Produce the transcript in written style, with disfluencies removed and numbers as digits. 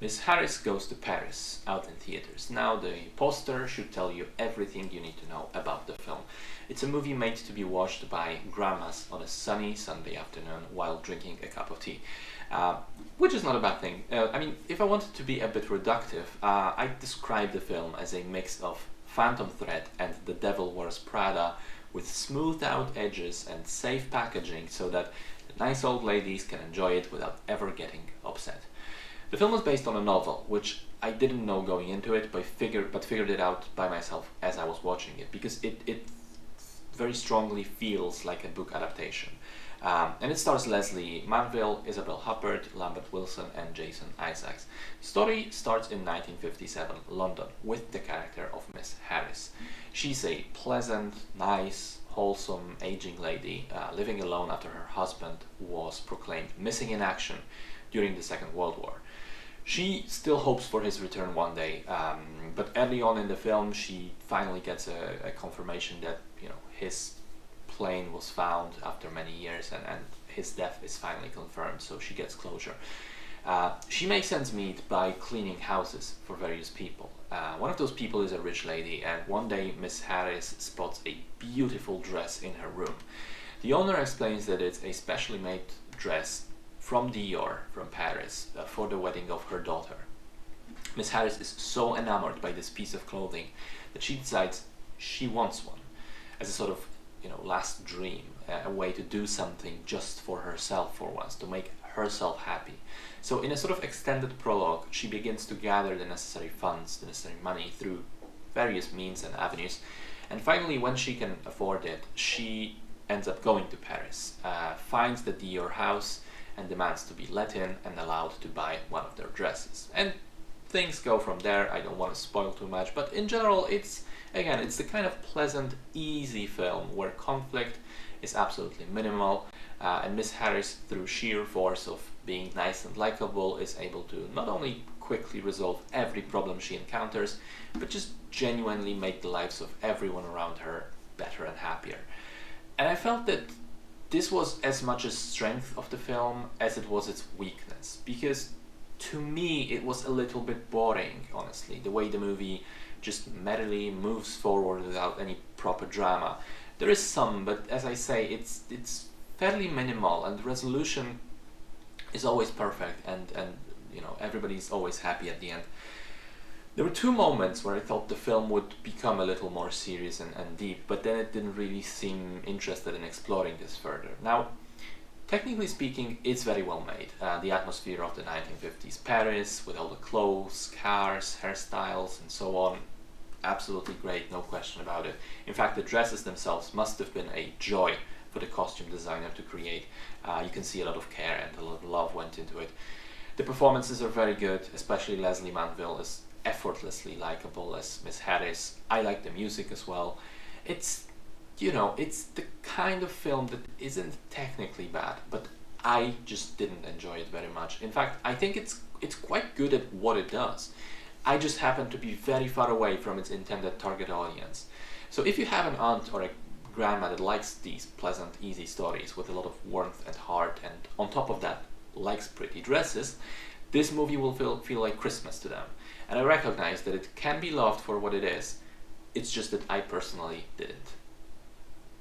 Miss Harris Goes to Paris, out in theaters. Now, the poster should tell you everything you need to know about the film. It's a movie made to be watched by grandmas on a sunny Sunday afternoon while drinking a cup of tea. Which is not a bad thing. I mean, if I wanted to be a bit reductive, I'd describe the film as a mix of Phantom Thread and The Devil Wears Prada, with smoothed out edges and safe packaging so that the nice old ladies can enjoy it without ever getting upset. The film was based on a novel, which I didn't know going into it, but figured it out by myself as I was watching it, because it very strongly feels like a book adaptation. And it stars Leslie Manville, Isabel Huppert, Lambert Wilson, and Jason Isaacs. The story starts in 1957 London with the character of Miss Harris. She's a pleasant, nice, wholesome, aging lady living alone after her husband was proclaimed missing in action during the Second World War. She still hopes for his return one day, but early on in the film she finally gets a confirmation that his plane was found after many years, and his death is finally confirmed, so she gets closure. She makes ends meet by cleaning houses for various people. One of those people is a rich lady, and one day Miss Harris spots a beautiful dress in her room. The owner explains that it's a specially made dress from Dior, from Paris, for the wedding of her daughter. Miss Harris is so enamored by this piece of clothing that she decides she wants one as a sort of last dream, a way to do something just for herself for once, to make herself happy. So in a sort of extended prologue, she begins to gather the necessary funds, the necessary money through various means and avenues, and finally, when she can afford it, she ends up going to Paris, finds the Dior house, and demands to be let in and allowed to buy one of their dresses. And things go from there. I don't want to spoil too much, but in general, it's the kind of pleasant, easy film where conflict is absolutely minimal, and Miss Harris, through sheer force of being nice and likable, is able to not only quickly resolve every problem she encounters, but just genuinely make the lives of everyone around her better and happier. And I felt that this was as much a strength of the film as it was its weakness, because to me it was a little bit boring, honestly, the way the movie just merrily moves forward without any proper drama. There is some, but as I say, it's fairly minimal, and the resolution is always perfect, and everybody's always happy at the end. There were two moments where I thought the film would become a little more serious and deep, but then it didn't really seem interested in exploring this further. Now, technically speaking, it's very well made. The atmosphere of the 1950s Paris, with all the clothes, cars, hairstyles, and so on, absolutely great, no question about it. In fact, the dresses themselves must have been a joy for the costume designer to create. You can see a lot of care and a lot of love went into it. The performances are very good, especially Leslie Manville is effortlessly likable as Miss Harris. I like the music as well. It's the kind of film that isn't technically bad, but I just didn't enjoy it very much. In fact, I think it's quite good at what it does. I just happen to be very far away from its intended target audience. So if you have an aunt or a grandma that likes these pleasant, easy stories with a lot of warmth and heart, and on top of that likes pretty dresses, this movie will feel like Christmas to them. And I recognize that it can be loved for what it is. It's just that I personally didn't.